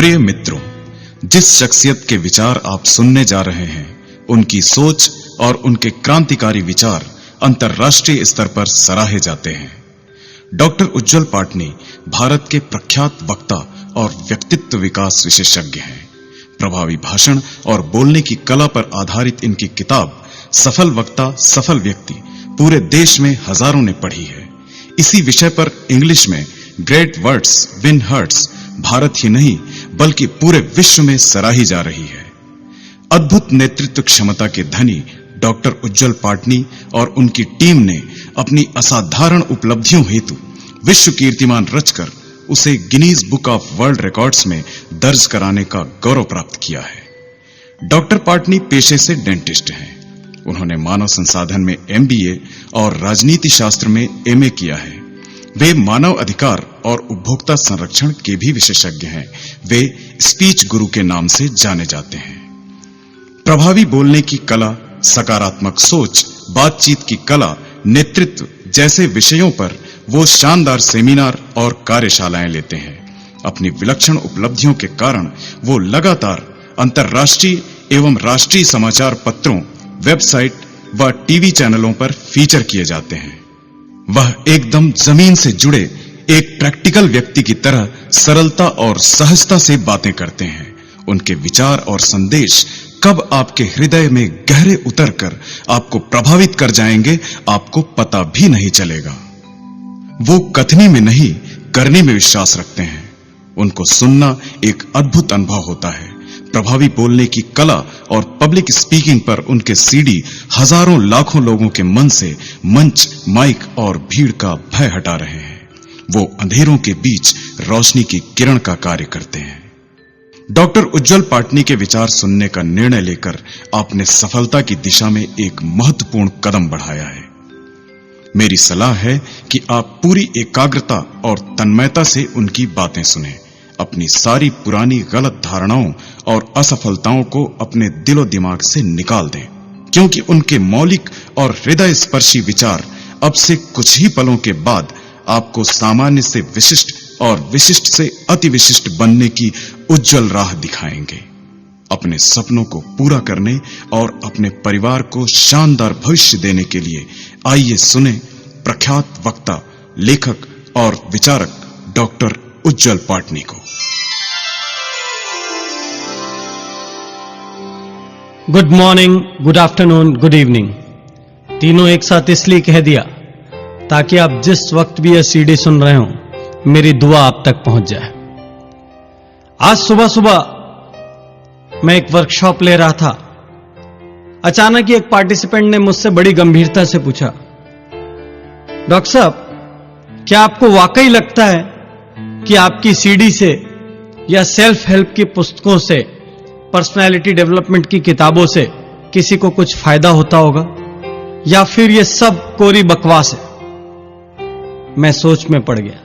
प्रिय मित्रों, जिस शख्सियत के विचार आप सुनने जा रहे हैं, उनकी सोच और उनके क्रांतिकारी विचार अंतर्राष्ट्रीय स्तर पर सराहे जाते हैं। डॉक्टर उज्ज्वल पाटनी भारत के प्रख्यात वक्ता और व्यक्तित्व विकास विशेषज्ञ हैं। प्रभावी भाषण और बोलने की कला पर आधारित इनकी किताब सफल वक्ता सफल व्यक्ति पूरे देश में हजारों ने पढ़ी है। इसी विषय पर इंग्लिश में great words win hearts Bharat ही नहीं बल्कि पूरे विश्व में सराही जा रही है। अद्भुत नेतृत्व क्षमता के धनी डॉक्टर उज्ज्वल पाटनी और उनकी टीम ने अपनी असाधारण उपलब्धियों हेतु विश्व कीर्तिमान रचकर उसे Guinness book of world records में दर्ज कराने का गौरव प्राप्त किया है। डॉक्टर पाटनी पेशे से डेंटिस्ट हैं। उन्होंने मानव संसाधन में MBA और राजनीति शास्त्र में MA किया है। वे मानव अधिकार और उपभोक्ता संरक्षण के भी विशेषज्ञ हैं। वे स्पीच गुरु के नाम से जाने जाते हैं। प्रभावी बोलने की कला, सकारात्मक सोच, बातचीत की कला, नेतृत्व जैसे विषयों पर वो शानदार सेमिनार और कार्यशालाएं लेते हैं। अपनी विलक्षण उपलब्धियों के कारण वो लगातार अंतर्राष्ट्रीय एवं राष्ट्रीय समाचार पत्रों, वेबसाइट व टीवी चैनलों पर फीचर किए जाते हैं। वह एकदम जमीन से जुड़े एक प्रैक्टिकल व्यक्ति की तरह सरलता और सहजता से बातें करते हैं। उनके विचार और संदेश कब आपके हृदय में गहरे उतरकर आपको प्रभावित कर जाएंगे, आपको पता भी नहीं चलेगा। वो कथनी में नहीं, करने में विश्वास रखते हैं। उनको सुनना एक अद्भुत अनुभव होता है। प्रभावी बोलने की कला और पब्लिक स्पीकिंग पर उनके CD हजारों लाखों लोगों के मन से मंच, माइक और भीड़ का भय हटा रहे हैं। वो अंधेरों के बीच रोशनी की किरण का कार्य करते हैं। डॉक्टर उज्ज्वल पाटनी के विचार सुनने का निर्णय लेकर आपने सफलता की दिशा में एक महत्वपूर्ण कदम बढ़ाया है। मेरी सलाह है कि आप पूरी एकाग्रता और तन्मयता से उनकी बातें सुनें। अपनी सारी पुरानी गलत धारणाओं और असफलताओं को अपने दिलो दिमाग से निकाल दें, क्योंकि उनके मौलिक और हृदय स्पर्शी विचार अब से कुछ ही पलों के बाद आपको सामान्य से विशिष्ट और विशिष्ट से अति विशिष्ट बनने की उज्जवल राह दिखाएंगे। अपने सपनों को पूरा करने और अपने परिवार को शानदार भविष्य देने के लिए आइए सुने प्रख्यात वक्ता, लेखक और विचारक डॉक्टर उज्ज्वल पाटनी को। Good morning, good afternoon, good evening, तीनों एक साथ इसलिए कह दिया ताकि आप जिस वक्त भी यह CD सुन रहे हो, मेरी दुआ आप तक पहुंच जाए। आज सुबह सुबह मैं एक वर्कशॉप ले रहा था। अचानक ही एक पार्टिसिपेंट ने मुझसे बड़ी गंभीरता से पूछा, डॉक्टर साहब, क्या आपको वाकई लगता है कि आपकी CD से या सेल्फ हेल्प की पुस्तकों से, पर्सनालिटी डेवलपमेंट की किताबों से किसी को कुछ फायदा होता होगा, या फिर यह सब कोरी बकवास है? मैं सोच में पड़ गया,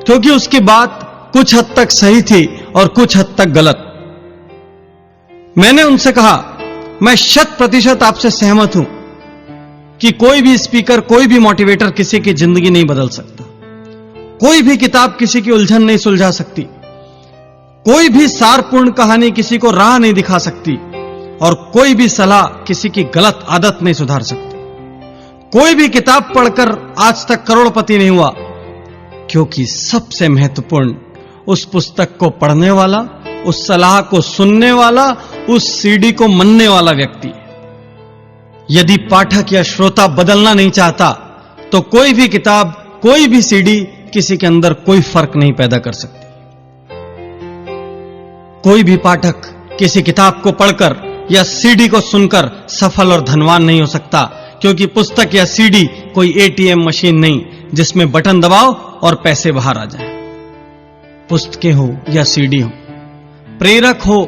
क्योंकि उसकी बात कुछ हद तक सही थी और कुछ हद तक गलत। मैंने उनसे कहा, मैं 100% आपसे सहमत हूं कि कोई भी स्पीकर, कोई भी मोटिवेटर किसी की जिंदगी नहीं बदल सकता। कोई भी किताब किसी की उलझन नहीं सुलझा सकती। कोई भी सारपूर्ण कहानी किसी को राह नहीं दिखा सकती, और कोई भी सलाह किसी की गलत आदत नहीं सुधार सकती। कोई भी किताब पढ़कर आज तक करोड़पति नहीं हुआ, क्योंकि सबसे महत्वपूर्ण उस पुस्तक को पढ़ने वाला, उस सलाह को सुनने वाला, उस CD को मनने वाला व्यक्ति है। यदि पाठक या श्रोता बदलना नहीं चाहता, तो कोई भी किताब, कोई भी CD किसी के अंदर कोई फर्क नहीं पैदा कर सकती। कोई भी पाठक किसी किताब को पढ़कर या CD को सुनकर सफल और धनवान नहीं हो सकता, क्योंकि पुस्तक या CD कोई ATM मशीन नहीं जिसमें बटन दबाओ और पैसे बाहर आ जाए। पुस्तकें हो या CD हो, प्रेरक हो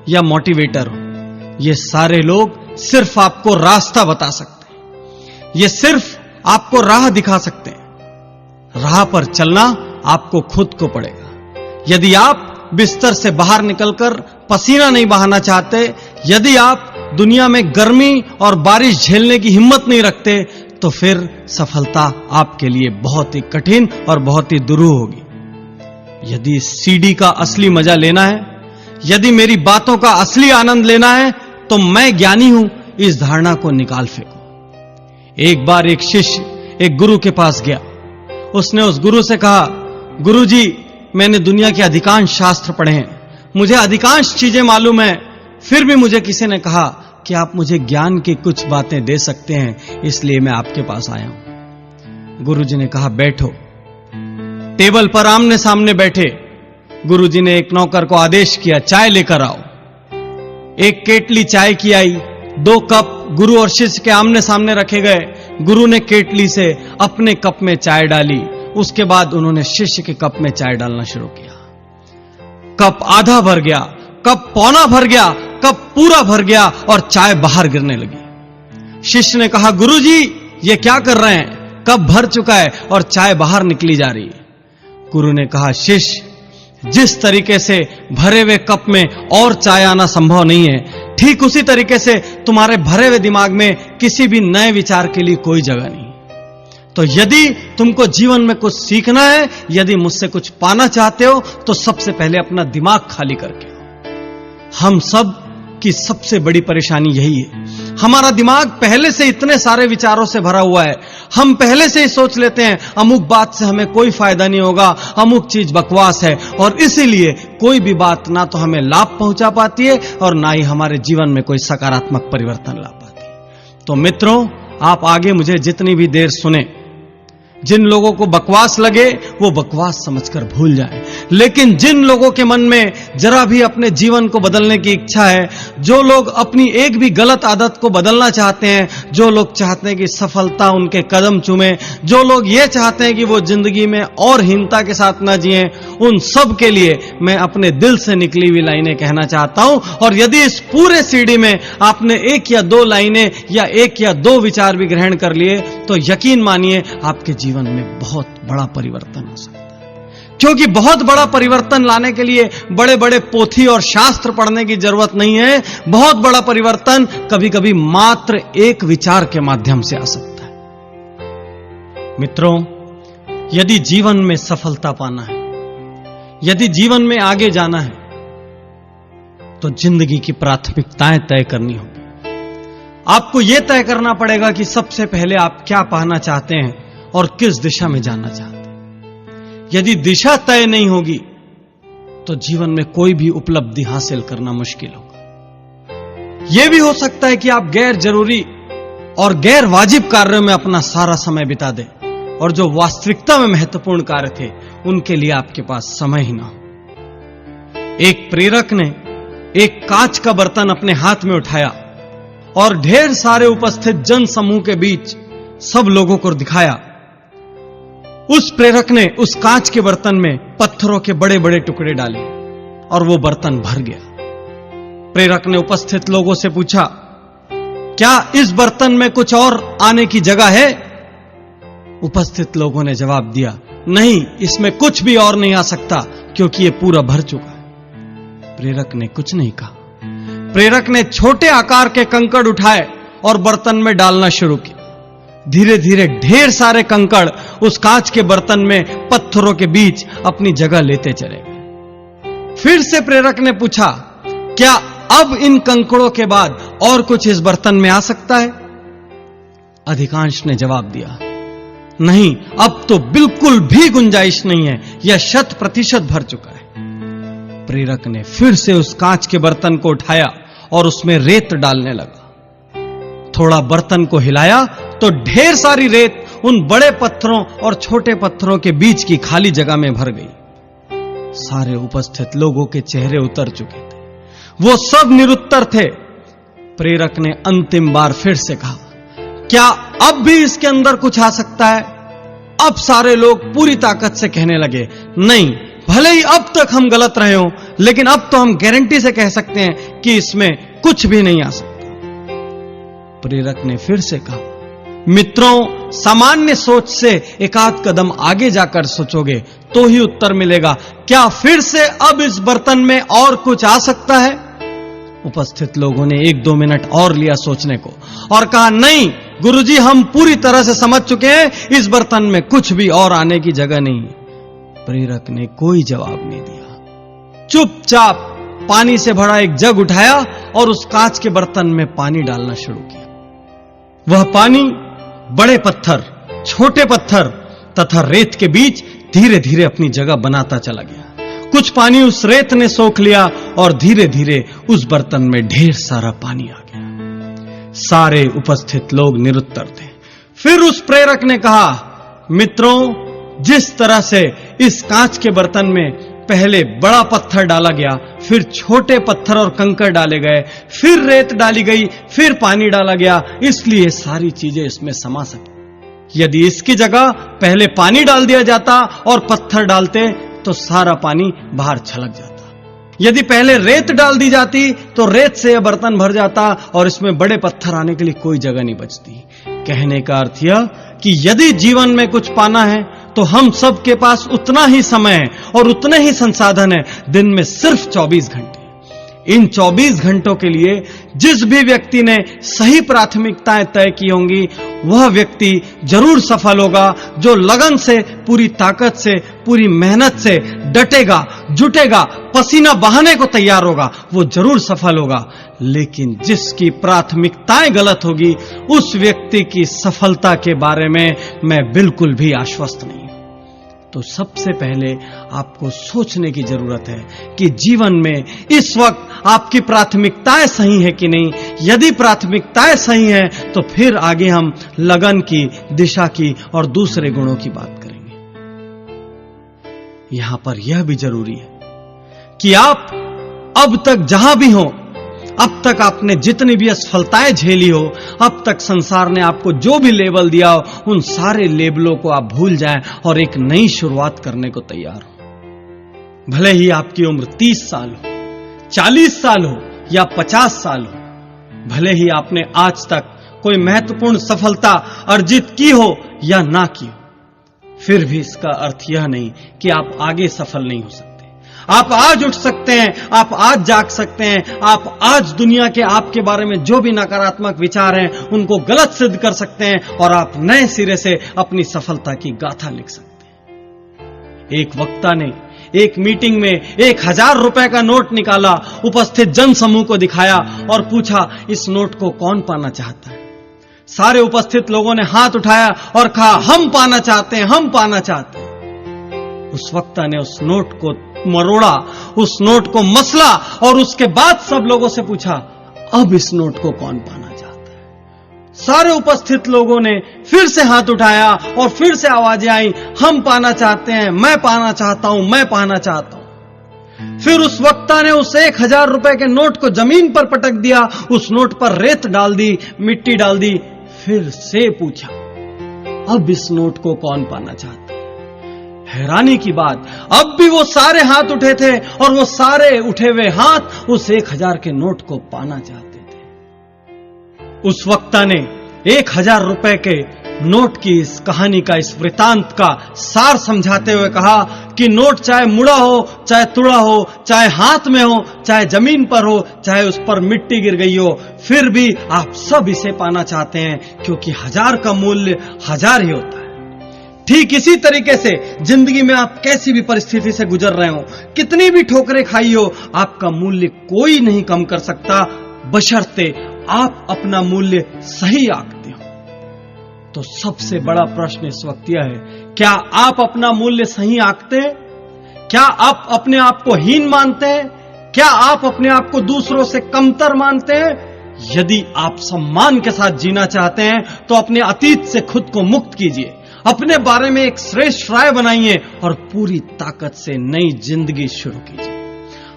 या मोटिवेटर हो, ये सारे लोग सिर्फ आपको रास्ता बता सकते हैं। ये सिर्फ आपको राह दिखा सकते हैं। राह पर चलना आपको खुद को पड़ेगा। यदि आप बिस्तर से बाहर निकलकर पसीना नहीं बहाना चाहते, यदि आप दुनिया में गर्मी और बारिश झेलने की हिम्मत नहीं रखते, तो फिर सफलता आपके लिए बहुत ही कठिन और बहुत ही दुरूह होगी। यदि इस सीडी का असली मजा लेना है, यदि मेरी बातों का असली आनंद लेना है, तो मैं ज्ञानी हूं, इस धारणा को निकाल फेंको। एक बार एक शिष्य एक गुरु के पास गया। उसने उस गुरु से कहा, गुरुजी, मैंने दुनिया के अधिकांश शास्त्र पढ़े हैं, मुझे अधिकांश चीजें मालूम है, फिर भी मुझे किसी ने कहा कि आप मुझे ज्ञान की कुछ बातें दे सकते हैं, इसलिए मैं आपके पास आया हूं। गुरुजी ने कहा, बैठो। टेबल पर आमने सामने बैठे। गुरुजी ने एक नौकर को आदेश किया, चाय लेकर आओ। एक केटली चाय की आई, 2 कप गुरु और शिष्य के आमने सामने रखे गए। गुरु ने केटली से अपने कप में चाय डाली, उसके बाद उन्होंने शिष्य के कप में चाय डालना शुरू किया। कप आधा भर गया, कप पौना भर गया, कप पूरा भर गया और चाय बाहर गिरने लगी। शिष्य ने कहा, गुरुजी, ये क्या कर रहे हैं? कप भर चुका है और चाय बाहर निकली जा रही है। गुरु ने कहा, शिष्य, जिस तरीके से भरे हुए कप में और चाय आना संभव नहीं है, ठीक उसी तरीके से तुम्हारे भरे हुए दिमाग में किसी भी नए विचार के लिए कोई जगह नहीं। तो यदि तुमको जीवन में कुछ सीखना है, यदि मुझसे कुछ पाना चाहते हो, तो सबसे पहले अपना दिमाग खाली करके आओ। हम सब की सबसे बड़ी परेशानी यही है, हमारा दिमाग पहले से इतने सारे विचारों से भरा हुआ है। हम पहले से ही सोच लेते हैं अमुक बात से हमें कोई फायदा नहीं होगा, अमुक चीज बकवास है, और इसीलिए कोई भी बात ना तो हमें लाभ पहुंचा पाती है और ना ही हमारे जीवन में कोई सकारात्मक परिवर्तन ला पाती है। तो मित्रों, आप आगे मुझे जितनी भी देर सुने, जिन लोगों को बकवास लगे वो बकवास समझकर भूल जाएं, लेकिन जिन लोगों के मन में जरा भी अपने जीवन को बदलने की इच्छा है, जो लोग अपनी एक भी गलत आदत को बदलना चाहते हैं, जो लोग चाहते हैं कि सफलता उनके कदम चूमे, जो लोग ये चाहते हैं कि वो जिंदगी में और हीनता के साथ ना जिएं, उन सब के लिए मैं अपने दिल से निकली हुई लाइनें कहना चाहता हूं। और यदि इस पूरे सीडी में आपने 1 या 2 लाइनें या 1 या 2 विचार भी ग्रहण कर लिए, तो यकीन मानिए आपके जीवन में बहुत बड़ा परिवर्तन हो सकता है। क्योंकि बहुत बड़ा परिवर्तन लाने के लिए बड़े बड़े पोथी और शास्त्र पढ़ने की जरूरत नहीं है। बहुत बड़ा परिवर्तन कभी कभी मात्र एक विचार के माध्यम से आ सकता है। मित्रों, यदि जीवन में सफलता पाना है, यदि जीवन में आगे जाना है, तो जिंदगी की प्राथमिकताएं तय करनी होगी। आपको यह तय करना पड़ेगा कि सबसे पहले आप क्या पाना चाहते हैं और किस दिशा में जाना चाहते हैं। यदि दिशा तय नहीं होगी, तो जीवन में कोई भी उपलब्धि हासिल करना मुश्किल होगा। यह भी हो सकता है कि आप गैर जरूरी और गैर वाजिब कार्यों में अपना सारा समय बिता दें, और जो वास्तविकता में महत्वपूर्ण कार्य थे, उनके लिए आपके पास समय ही ना हो। एक प्रेरक ने एक कांच का बर्तन अपने हाथ में उठाया और ढेर सारे उपस्थित जन समूह के बीच सब लोगों को दिखाया। उस प्रेरक ने उस कांच के बर्तन में पत्थरों के बड़े बड़े टुकड़े डाले और वो बर्तन भर गया। प्रेरक ने उपस्थित लोगों से पूछा, क्या इस बर्तन में कुछ और आने की जगह है? उपस्थित लोगों ने जवाब दिया, नहीं, इसमें कुछ भी और नहीं आ सकता, क्योंकि ये पूरा भर चुका है। प्रेरक ने कुछ नहीं कहा। प्रेरक ने छोटे आकार के कंकड़ उठाए और बर्तन में डालना शुरू किया। धीरे धीरे ढेर सारे कंकड़ उस कांच के बर्तन में पत्थरों के बीच अपनी जगह लेते चले गए। फिर से प्रेरक ने पूछा, क्या अब इन कंकड़ों के बाद और कुछ इस बर्तन में आ सकता है? अधिकांश ने जवाब दिया, नहीं, अब तो बिल्कुल भी गुंजाइश नहीं है, यह 100% भर चुका है। प्रेरक ने फिर से उस कांच के बर्तन को उठाया और उसमें रेत डालने लगा। थोड़ा बर्तन को हिलाया तो ढेर सारी रेत उन बड़े पत्थरों और छोटे पत्थरों के बीच की खाली जगह में भर गई। सारे उपस्थित लोगों के चेहरे उतर चुके थे, वो सब निरुत्तर थे। प्रेरक ने अंतिम बार फिर से कहा, क्या अब भी इसके अंदर कुछ आ सकता है? अब सारे लोग पूरी ताकत से कहने लगे, नहीं, भले ही अब तक हम गलत रहे हों, लेकिन अब तो हम गारंटी से कह सकते हैं कि इसमें कुछ भी नहीं आ सकता। प्रेरक ने फिर से कहा, मित्रों, सामान्य सोच से एक आध कदम आगे जाकर सोचोगे तो ही उत्तर मिलेगा। क्या फिर से अब इस बर्तन में और कुछ आ सकता है? उपस्थित लोगों ने 1-2 मिनट और लिया सोचने को और कहा, नहीं गुरुजी, हम पूरी तरह से समझ चुके हैं, इस बर्तन में कुछ भी और आने की जगह नहीं। प्रेरक ने कोई जवाब नहीं दिया। चुपचाप पानी से भरा एक जग उठाया और उस कांच के बर्तन में पानी डालना शुरू किया। वह पानी बड़े पत्थर, छोटे पत्थर तथा रेत के बीच धीरे धीरे अपनी जगह बनाता चला गया। कुछ पानी उस रेत ने सोख लिया और धीरे धीरे उस बर्तन में ढेर सारा पानी आ गया। सारे उपस्थित लोग निरुत्तर थे। फिर उस प्रेरक ने कहा, मित्रों, जिस तरह से इस कांच के बर्तन में पहले बड़ा पत्थर डाला गया, फिर छोटे पत्थर और कंकड़ डाले गए, फिर रेत डाली गई, फिर पानी डाला गया, इसलिए सारी चीजें इसमें समा सकी। यदि इसकी जगह पहले पानी डाल दिया जाता और पत्थर डालते तो सारा पानी बाहर छलक जाता। यदि पहले रेत डाल दी जाती तो रेत से यह बर्तन भर जाता और इसमें बड़े पत्थर आने के लिए कोई जगह नहीं बचती। कहने का अर्थ यह कि यदि जीवन में कुछ पाना है तो हम सब के पास उतना ही समय है और उतने ही संसाधन है, दिन में सिर्फ 24 घंटे। इन 24 घंटों के लिए जिस भी व्यक्ति ने सही प्राथमिकताएं तय की होंगी, वह व्यक्ति जरूर सफल होगा। जो लगन से, पूरी ताकत से, पूरी मेहनत से डटेगा, जुटेगा, पसीना बहाने को तैयार होगा, वो जरूर सफल होगा। लेकिन जिसकी प्राथमिकताएं गलत होगी, उस व्यक्ति की सफलता के बारे में मैं बिल्कुल भी आश्वस्त नहीं हूं। तो सबसे पहले आपको सोचने की जरूरत है कि जीवन में इस वक्त आपकी प्राथमिकताएं सही है कि नहीं। यदि प्राथमिकताएं सही हैं तो फिर आगे हम लगन की, दिशा की और दूसरे गुणों की बात करेंगे। यहां पर यह भी जरूरी है कि आप अब तक जहां भी हो, अब तक आपने जितनी भी असफलताएं झेली हो, अब तक संसार ने आपको जो भी लेबल दिया हो, उन सारे लेबलों को आप भूल जाएं और एक नई शुरुआत करने को तैयार हो। भले ही आपकी उम्र 30 साल हो, 40 साल हो या 50 साल हो, भले ही आपने आज तक कोई महत्वपूर्ण सफलता अर्जित की हो या ना की हो, फिर भी इसका अर्थ यह नहीं कि आप आगे सफल नहीं हो सकते। आप आज उठ सकते हैं, आप आज जाग सकते हैं, आप आज दुनिया के आपके बारे में जो भी नकारात्मक विचार हैं उनको गलत सिद्ध कर सकते हैं और आप नए सिरे से अपनी सफलता की गाथा लिख सकते हैं। एक वक्ता ने एक मीटिंग में 1000 रुपए का नोट निकाला, उपस्थित जन समूह को दिखाया और पूछा, इस नोट को कौन पाना चाहता है? सारे उपस्थित लोगों ने हाथ उठाया और कहा, हम पाना चाहते हैं, हम पाना चाहते हैं। उस वक्ता ने उस नोट को मरोड़ा, उस नोट को मसला और उसके बाद सब लोगों से पूछा, अब इस नोट को कौन पाना चाहता है? सारे उपस्थित लोगों ने फिर से हाथ उठाया और फिर से आवाजें आई, हम पाना चाहते हैं, मैं पाना चाहता हूं, मैं पाना चाहता हूं। फिर उस वक्ता ने उस 1000 रुपए के नोट को जमीन पर पटक दिया, उस नोट पर रेत डाल दी, मिट्टी डाल दी, फिर से पूछा, अब इस नोट को कौन पाना चाहता है? हैरानी की बात, अब भी वो सारे हाथ उठे थे और वो सारे उठे हुए हाथ उस 1000 के नोट को पाना चाहते थे। उस वक्ता ने 1000 रुपए के नोट की इस कहानी का, इस वृतांत का सार समझाते हुए कहा कि नोट चाहे मुड़ा हो, चाहे तुड़ा हो, चाहे हाथ में हो, चाहे जमीन पर हो, चाहे उस पर मिट्टी गिर गई हो, फिर भी आप सब इसे पाना चाहते हैं, क्योंकि 1000 का मूल्य 1000 ही होता है। ठीक इसी तरीके से जिंदगी में आप कैसी भी परिस्थिति से गुजर रहे हो, कितनी भी ठोकरें खाई हो, आपका मूल्य कोई नहीं कम कर सकता, बशर्ते आप अपना मूल्य सही आंकते हो। तो सबसे बड़ा प्रश्न इस वक्त यह है, क्या आप अपना मूल्य सही आंकते हैं? क्या आप अपने आप को हीन मानते हैं? क्या आप अपने आप को दूसरों से कमतर मानते हैं? यदि आप सम्मान के साथ जीना चाहते हैं तो अपने अतीत से खुद को मुक्त कीजिए, अपने बारे में एक श्रेष्ठ राय बनाइए और पूरी ताकत से नई जिंदगी शुरू कीजिए।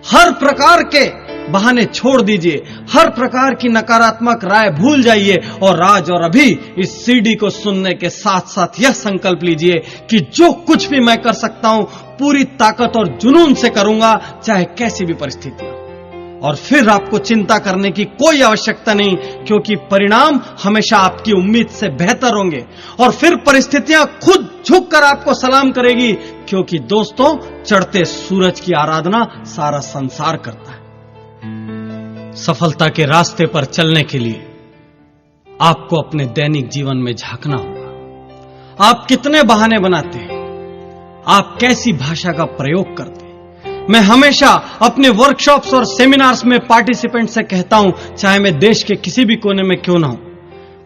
हर प्रकार के बहाने छोड़ दीजिए, हर प्रकार की नकारात्मक राय भूल जाइए और आज और अभी इस सीडी को सुनने के साथ साथ यह संकल्प लीजिए कि जो कुछ भी मैं कर सकता हूं पूरी ताकत और जुनून से करूंगा, चाहे कैसी भी परिस्थिति हो। और फिर आपको चिंता करने की कोई आवश्यकता नहीं, क्योंकि परिणाम हमेशा आपकी उम्मीद से बेहतर होंगे और फिर परिस्थितियां खुद झुककर आपको सलाम करेगी, क्योंकि दोस्तों, चढ़ते सूरज की आराधना सारा संसार करता है। सफलता के रास्ते पर चलने के लिए आपको अपने दैनिक जीवन में झांकना होगा। आप कितने बहाने बनाते हैं, आप कैसी भाषा का प्रयोग करते हैं। मैं हमेशा अपने वर्कशॉप्स और सेमिनार्स में पार्टिसिपेंट से कहता हूं, चाहे मैं देश के किसी भी कोने में क्यों ना हूं,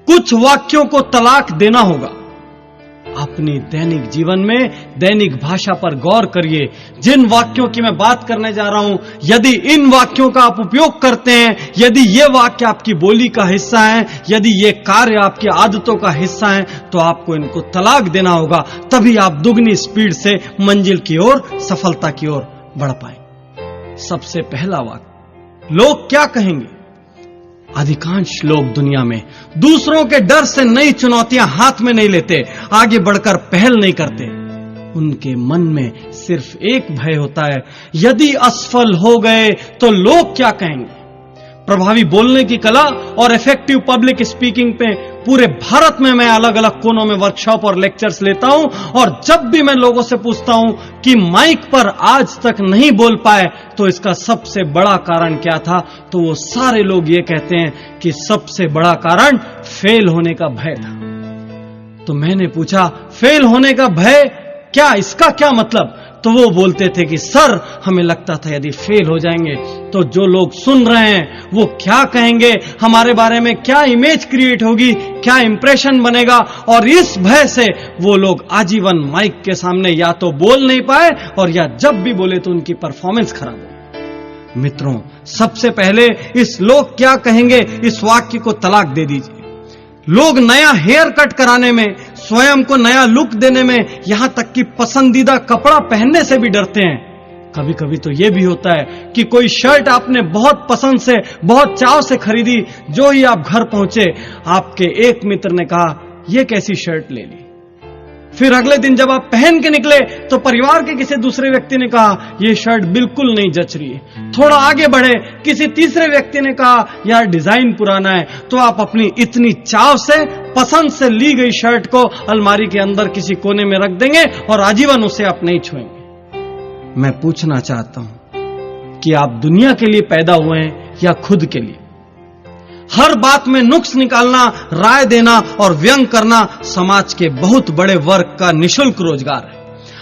कुछ वाक्यों को तलाक देना होगा। अपनी दैनिक जीवन में दैनिक भाषा पर गौर करिए। जिन वाक्यों की मैं बात करने जा रहा हूं, यदि इन वाक्यों का आप उपयोग करते हैं, यदि ये वाक्य आपकी बोली का हिस्सा है, यदि ये कार्य आपकी आदतों का हिस्सा है, तो आपको इनको तलाक देना होगा। तभी आप दुगनी स्पीड से मंजिल की ओर, सफलता की ओर बढ़ पाए। सबसे पहला वाक्य, लोग क्या कहेंगे। अधिकांश लोग दुनिया में दूसरों के डर से नई चुनौतियां हाथ में नहीं लेते, आगे बढ़कर पहल नहीं करते। उनके मन में सिर्फ एक भय होता है, यदि असफल हो गए तो लोग क्या कहेंगे। प्रभावी बोलने की कला और इफेक्टिव पब्लिक स्पीकिंग पे पूरे भारत में मैं अलग अलग कोनों में वर्कशॉप और लेक्चर्स लेता हूं, और जब भी मैं लोगों से पूछता हूं कि माइक पर आज तक नहीं बोल पाए तो इसका सबसे बड़ा कारण क्या था, तो वो सारे लोग ये कहते हैं कि सबसे बड़ा कारण फेल होने का भय था। तो मैंने पूछा, फेल होने का भय क्या, इसका क्या मतलब। तो वो बोलते थे कि सर, हमें लगता था यदि फेल हो जाएंगे तो जो लोग सुन रहे हैं वो क्या कहेंगे, हमारे बारे में क्या इमेज क्रिएट होगी, क्या इंप्रेशन बनेगा, और इस भय से वो लोग आजीवन माइक के सामने या तो बोल नहीं पाए, और या जब भी बोले तो उनकी परफॉर्मेंस खराब हो। मित्रों, सबसे पहले इस लोग क्या कहेंगे इस वाक्य को तलाक दे दीजिए। लोग नया हेयर कट कराने में, स्वयं को नया लुक देने में, यहां तक कि पसंदीदा कपड़ा पहनने से भी डरते हैं। कभी कभी तो यह भी होता है कि कोई शर्ट आपने बहुत पसंद से, बहुत चाव से खरीदी, जो ही आप घर पहुंचे आपके एक मित्र ने कहा, यह कैसी शर्ट ले ली। फिर अगले दिन जब आप पहन के निकले तो परिवार के किसी दूसरे व्यक्ति ने कहा, यह शर्ट बिल्कुल नहीं जच रही है। थोड़ा आगे बढ़े, किसी तीसरे व्यक्ति ने कहा, यार डिजाइन पुराना है। तो आप अपनी इतनी चाव से, पसंद से ली गई शर्ट को अलमारी के अंदर किसी कोने में रख देंगे और आजीवन उसे आप नहीं छुएंगे। मैं पूछना चाहता हूं कि आप दुनिया के लिए पैदा हुए हैं या खुद के लिए। हर बात में नुक्स निकालना, राय देना और व्यंग करना समाज के बहुत बड़े वर्ग का निशुल्क रोजगार है।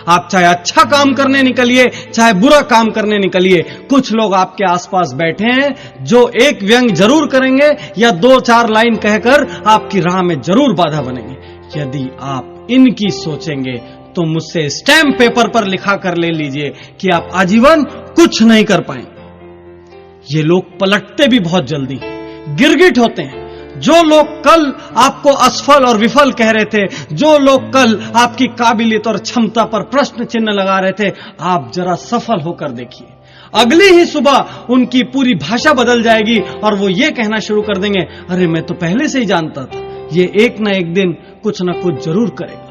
आप चाहे अच्छा काम करने निकलिए, चाहे बुरा काम करने निकलिए, कुछ लोग आपके आसपास बैठे हैं जो एक व्यंग जरूर करेंगे या 2-4 लाइन कहकर आपकी राह में जरूर बाधा बनेंगे। यदि आप इनकी सोचेंगे तो मुझसे स्टैम्प पेपर पर लिखा कर ले लीजिए कि आप आजीवन कुछ नहीं कर पाएंगे। ये लोग पलटते भी बहुत जल्दी हैं, गिरगिट होते हैं। जो लोग कल आपको असफल और विफल कह रहे थे, जो लोग कल आपकी काबिलियत और क्षमता पर प्रश्न चिन्ह लगा रहे थे, आप जरा सफल होकर देखिए। अगली ही सुबह उनकी पूरी भाषा बदल जाएगी और वो ये कहना शुरू कर देंगे, अरे मैं तो पहले से ही जानता था, ये एक ना एक दिन कुछ ना कुछ जरूर करेगा।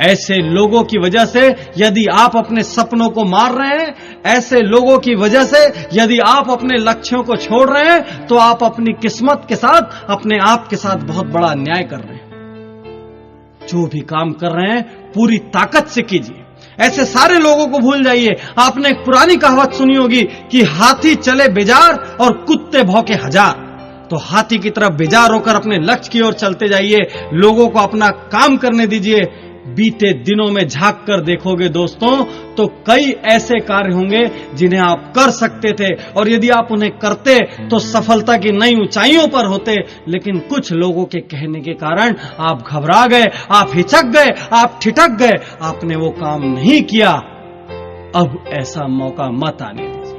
ऐसे लोगों की वजह से यदि आप अपने सपनों को मार रहे हैं, ऐसे लोगों की वजह से यदि आप अपने लक्ष्यों को छोड़ रहे हैं, तो आप अपनी किस्मत के साथ, अपने आप के साथ बहुत बड़ा अन्याय कर रहे हैं। जो भी काम कर रहे हैं पूरी ताकत से कीजिए। ऐसे सारे लोगों को भूल जाइए। आपने एक पुरानी कहावत सुनी होगी कि हाथी चले बेजार और कुत्ते भौंके हजार। तो हाथी की तरफ बेजार होकर अपने लक्ष्य की ओर चलते जाइए, लोगों को अपना काम करने दीजिए। बीते दिनों में झांक कर देखोगे दोस्तों, तो कई ऐसे कार्य होंगे जिन्हें आप कर सकते थे, और यदि आप उन्हें करते तो सफलता की नई ऊंचाइयों पर होते। लेकिन कुछ लोगों के कहने के कारण आप घबरा गए, आप हिचक गए, आप ठिठक गए, आपने वो काम नहीं किया। अब ऐसा मौका मत आने दीजिए।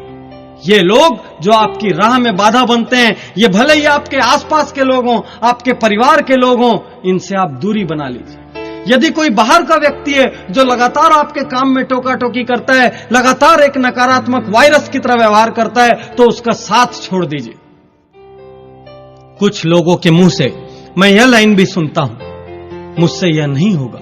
ये लोग जो आपकी राह में बाधा बनते हैं, ये भले ही आपके आसपास के लोग हों, आपके परिवार के लोग हों, इनसे आप दूरी बना लीजिए। यदि कोई बाहर का व्यक्ति है जो लगातार आपके काम में टोका टोकी करता है, लगातार एक नकारात्मक वायरस की तरह व्यवहार करता है, तो उसका साथ छोड़ दीजिए। कुछ लोगों के मुंह से मैं यह लाइन भी सुनता हूं, मुझसे यह नहीं होगा,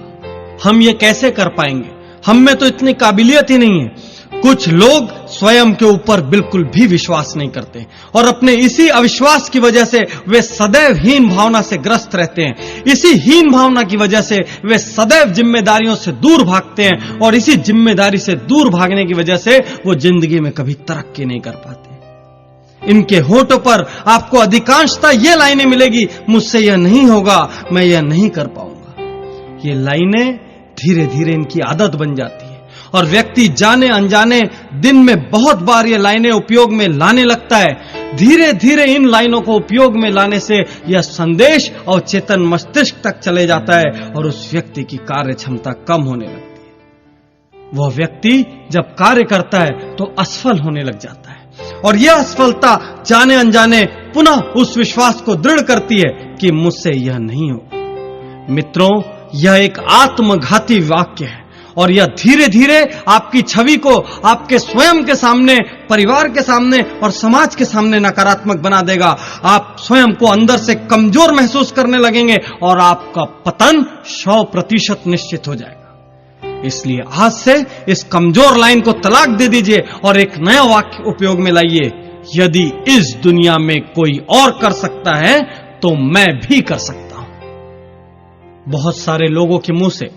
हम ये कैसे कर पाएंगे, हम में तो इतनी काबिलियत ही नहीं है। कुछ लोग स्वयं के ऊपर बिल्कुल भी विश्वास नहीं करते और अपने इसी अविश्वास की वजह से वे सदैव हीन भावना से ग्रस्त रहते हैं। इसी हीन भावना की वजह से वे सदैव जिम्मेदारियों से दूर भागते हैं और इसी जिम्मेदारी से दूर भागने की वजह से वो जिंदगी में कभी तरक्की नहीं कर पाते। इनके होठों पर आपको अधिकांशतः ये लाइनें मिलेगी, मुझसे यह नहीं होगा, मैं यह नहीं कर पाऊंगा। ये लाइनें धीरे धीरे इनकी आदत बन जाती है और व्यक्ति जाने अनजाने दिन में बहुत बार ये लाइनें उपयोग में लाने लगता है। धीरे धीरे इन लाइनों को उपयोग में लाने से यह संदेश और चेतन मस्तिष्क तक चले जाता है और उस व्यक्ति की कार्य क्षमता कम होने लगती है। वह व्यक्ति जब कार्य करता है तो असफल होने लग जाता है और यह असफलता जाने अनजाने पुनः उस विश्वास को दृढ़ करती है कि मुझसे यह नहीं होगा। मित्रों, यह एक आत्मघाती वाक्य है और यह धीरे धीरे आपकी छवि को आपके स्वयं के सामने, परिवार के सामने और समाज के सामने नकारात्मक बना देगा। आप स्वयं को अंदर से कमजोर महसूस करने लगेंगे और आपका पतन 100% निश्चित हो जाएगा। इसलिए आज से इस कमजोर लाइन को तलाक दे दीजिए और एक नया वाक्य उपयोग में लाइए, यदि इस दुनिया में कोई और कर सकता है तो मैं भी कर सकता हूं। बहुत सारे लोगों के मुंह से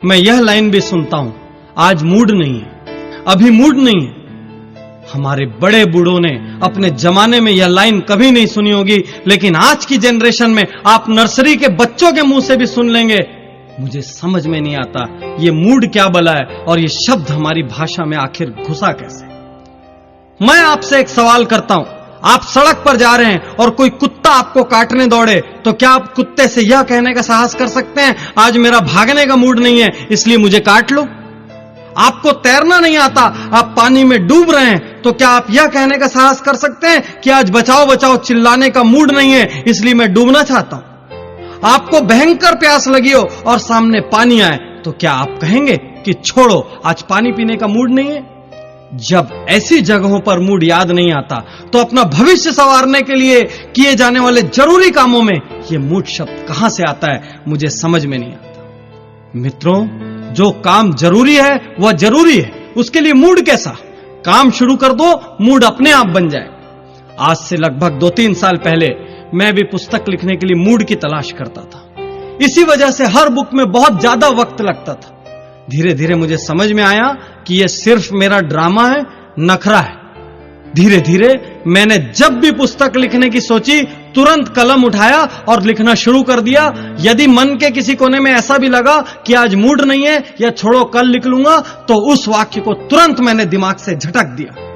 मैं यह लाइन भी सुनता हूं, आज मूड नहीं है, अभी मूड नहीं है। हमारे बड़े बूढ़ों ने अपने जमाने में यह लाइन कभी नहीं सुनी होगी, लेकिन आज की जनरेशन में आप नर्सरी के बच्चों के मुंह से भी सुन लेंगे। मुझे समझ में नहीं आता ये मूड क्या बला है और ये शब्द हमारी भाषा में आखिर घुसा कैसे। मैं आपसे एक सवाल करता हूं, आप सड़क पर जा रहे हैं और कोई कुत्ता आपको काटने दौड़े तो क्या आप कुत्ते से यह कहने का साहस कर सकते हैं, आज मेरा भागने का मूड नहीं है इसलिए मुझे काट लो? आपको तैरना नहीं आता, आप पानी में डूब रहे हैं तो क्या आप यह कहने का साहस कर सकते हैं कि आज बचाओ बचाओ चिल्लाने का मूड नहीं है इसलिए मैं डूबना चाहता हूं? आपको भयंकर प्यास लगी हो और सामने पानी आए तो क्या आप कहेंगे कि छोड़ो, आज पानी पीने का मूड नहीं है? जब ऐसी जगहों पर मूड याद नहीं आता तो अपना भविष्य संवारने के लिए किए जाने वाले जरूरी कामों में यह मूड शब्द कहां से आता है, मुझे समझ में नहीं आता। मित्रों, जो काम जरूरी है वह जरूरी है, उसके लिए मूड कैसा? काम शुरू कर दो, मूड अपने आप बन जाए। आज से लगभग 2-3 साल पहले मैं भी पुस्तक लिखने के लिए मूड की तलाश करता था। इसी वजह से हर बुक में बहुत ज्यादा वक्त लगता था। धीरे धीरे मुझे समझ में आया कि यह सिर्फ मेरा ड्रामा है, नखरा है। धीरे धीरे मैंने जब भी पुस्तक लिखने की सोची तुरंत कलम उठाया और लिखना शुरू कर दिया। यदि मन के किसी कोने में ऐसा भी लगा कि आज मूड नहीं है या छोड़ो कल लिख लूंगा, तो उस वाक्य को तुरंत मैंने दिमाग से झटक दिया।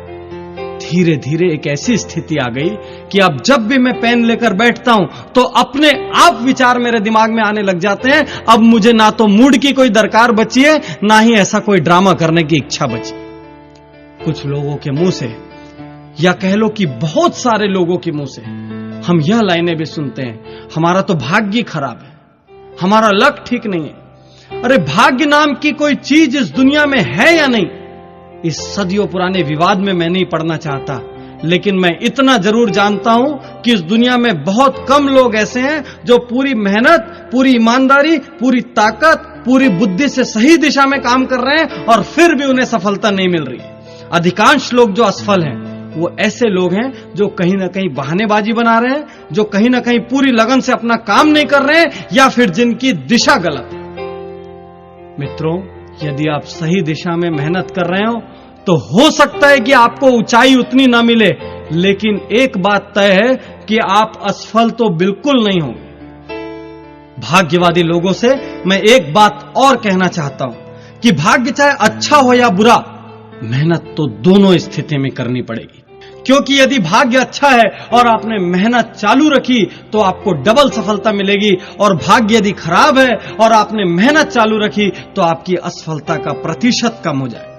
धीरे धीरे एक ऐसी स्थिति आ गई कि अब जब भी मैं पेन लेकर बैठता हूं तो अपने आप विचार मेरे दिमाग में आने लग जाते हैं। अब मुझे ना तो मूड की कोई दरकार बची है, ना ही ऐसा कोई ड्रामा करने की इच्छा बची। कुछ लोगों के मुंह से, या कह लो कि बहुत सारे लोगों के मुंह से हम यह लाइनें भी सुनते हैं, हमारा तो भाग्य खराब है, हमारा लक ठीक नहीं है। अरे भाग्य नाम की कोई चीज इस दुनिया में है या नहीं, इस सदियों पुराने विवाद में मैं नहीं पड़ना चाहता, लेकिन मैं इतना जरूर जानता हूं कि इस दुनिया में बहुत कम लोग ऐसे हैं जो पूरी मेहनत, पूरी ईमानदारी, पूरी ताकत, पूरी बुद्धि से सही दिशा में काम कर रहे हैं और फिर भी उन्हें सफलता नहीं मिल रही। अधिकांश लोग जो असफल हैं वो ऐसे लोग हैं जो कहीं ना कहीं बहानेबाजी बना रहे हैं, जो कहीं ना कहीं पूरी लगन से अपना काम नहीं कर रहे हैं, या फिर जिनकी दिशा गलत है। मित्रों, यदि आप सही दिशा में मेहनत कर रहे हो तो हो सकता है कि आपको ऊंचाई उतनी ना मिले, लेकिन एक बात तय है कि आप असफल तो बिल्कुल नहीं होंगे। भाग्यवादी लोगों से मैं एक बात और कहना चाहता हूं कि भाग्य चाहे अच्छा हो या बुरा, मेहनत तो दोनों स्थिति में करनी पड़ेगी। क्योंकि यदि भाग्य अच्छा है और आपने मेहनत चालू रखी तो आपको डबल सफलता मिलेगी, और भाग्य यदि खराब है और आपने मेहनत चालू रखी तो आपकी असफलता का प्रतिशत कम हो जाए।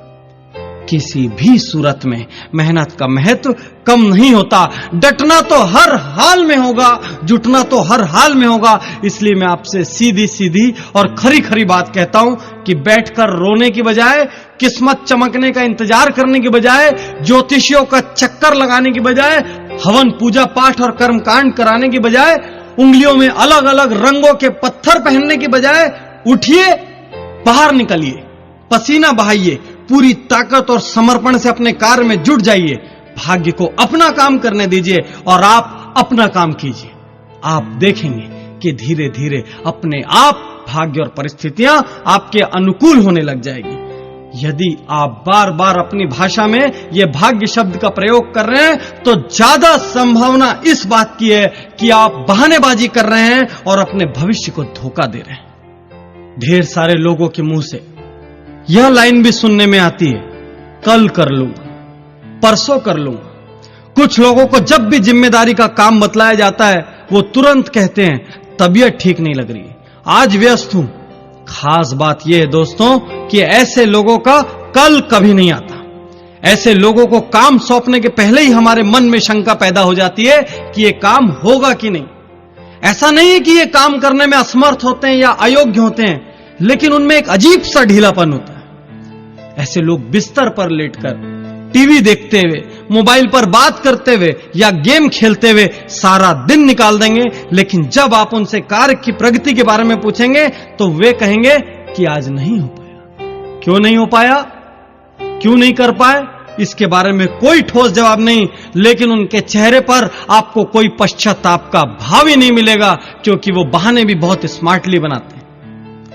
किसी भी सूरत में मेहनत का महत्व कम नहीं होता। डटना तो हर हाल में होगा, जुटना तो हर हाल में होगा। इसलिए मैं आपसे सीधी सीधी और खरी खरी बात कहता हूं कि बैठकर रोने की बजाय, किस्मत चमकने का इंतजार करने की बजाय, ज्योतिषियों का चक्कर लगाने की बजाय, हवन पूजा पाठ और कर्मकांड कराने की बजाय, उंगलियों में अलग अलग रंगों के पत्थर पहनने की बजाय उठिए, बाहर निकलिए, पसीना बहाइए, पूरी ताकत और समर्पण से अपने कार्य में जुट जाइए। भाग्य को अपना काम करने दीजिए और आप अपना काम कीजिए। आप देखेंगे कि धीरे धीरे अपने आप भाग्य और परिस्थितियां आपके अनुकूल होने लग जाएगी। यदि आप बार बार अपनी भाषा में यह भाग्य शब्द का प्रयोग कर रहे हैं तो ज्यादा संभावना इस बात की है कि आप बहानेबाजी कर रहे हैं और अपने भविष्य को धोखा दे रहे हैं। ढेर सारे लोगों के मुंह से यह लाइन भी सुनने में आती है, कल कर लूंगा, परसों कर लूंगा। कुछ लोगों को जब भी जिम्मेदारी का काम बतलाया जाता है वो तुरंत कहते हैं तबीयत ठीक नहीं लग रही, आज व्यस्त हूं। खास बात यह है दोस्तों कि ऐसे लोगों का कल कभी नहीं आता। ऐसे लोगों को काम सौंपने के पहले ही हमारे मन में शंका पैदा हो जाती है कि यह काम होगा कि नहीं। ऐसा नहीं है कि ये काम करने में असमर्थ होते हैं या अयोग्य होते हैं, लेकिन उनमें एक अजीब सा ढीलापन होता है। ऐसे लोग बिस्तर पर लेटकर टीवी देखते हुए, मोबाइल पर बात करते हुए या गेम खेलते हुए सारा दिन निकाल देंगे, लेकिन जब आप उनसे कार्य की प्रगति के बारे में पूछेंगे तो वे कहेंगे कि आज नहीं हो पाया। क्यों नहीं हो पाया, क्यों नहीं कर पाए, इसके बारे में कोई ठोस जवाब नहीं, लेकिन उनके चेहरे पर आपको कोई पश्चाताप का भाव ही नहीं मिलेगा, क्योंकि वो बहाने भी बहुत स्मार्टली बनाते हैं।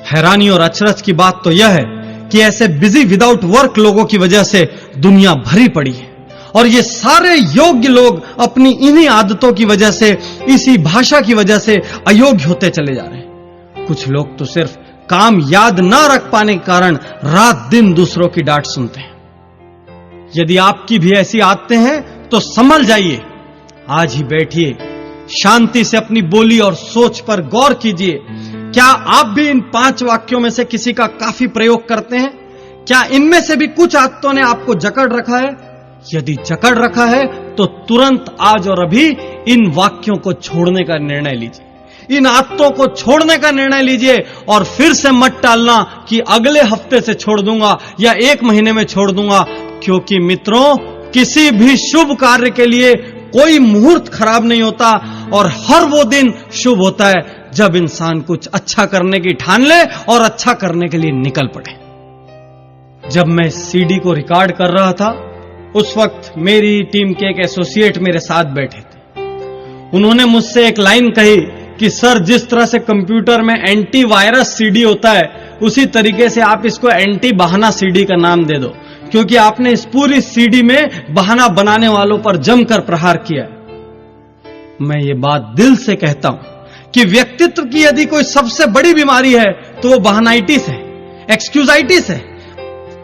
हैरानी और अचरज की बात तो यह है कि ऐसे बिजी विदाउट वर्क लोगों की वजह से दुनिया भरी पड़ी है, और ये सारे योग्य लोग अपनी इन्हीं आदतों की वजह से, इसी भाषा की वजह से अयोग्य होते चले जा रहे हैं। कुछ लोग तो सिर्फ काम याद ना रख पाने के कारण रात दिन दूसरों की डांट सुनते हैं। यदि आपकी भी ऐसी आदतें हैं तो संभल जाइए, आज ही बैठिए, शांति से अपनी बोली और सोच पर गौर कीजिए। क्या आप भी इन 5 वाक्यों में से किसी का काफी प्रयोग करते हैं? क्या इनमें से भी कुछ आदतों ने आपको जकड़ रखा है? यदि जकड़ रखा है तो तुरंत आज और अभी इन वाक्यों को छोड़ने का निर्णय लीजिए, इन आदतों को छोड़ने का निर्णय लीजिए, और फिर से मत टालना कि अगले हफ्ते से छोड़ दूंगा या 1 महीने में छोड़ दूंगा, क्योंकि मित्रों किसी भी शुभ कार्य के लिए कोई मुहूर्त खराब नहीं होता, और हर वो दिन शुभ होता है जब इंसान कुछ अच्छा करने की ठान ले और अच्छा करने के लिए निकल पड़े। जब मैं सीडी को रिकॉर्ड कर रहा था उस वक्त मेरी टीम के एक एसोसिएट मेरे साथ बैठे थे। उन्होंने मुझसे एक लाइन कही कि सर, जिस तरह से कंप्यूटर में एंटी वायरस सीडी होता है उसी तरीके से आप इसको एंटी बहाना सीडी का नाम दे दो, क्योंकि आपने इस पूरी सीडी में बहाना बनाने वालों पर जमकर प्रहार किया। मैं ये बात दिल से कहता हूं कि व्यक्तित्व की यदि कोई सबसे बड़ी बीमारी है तो वो बहानाइटिस है, एक्सक्यूजाइटिस है,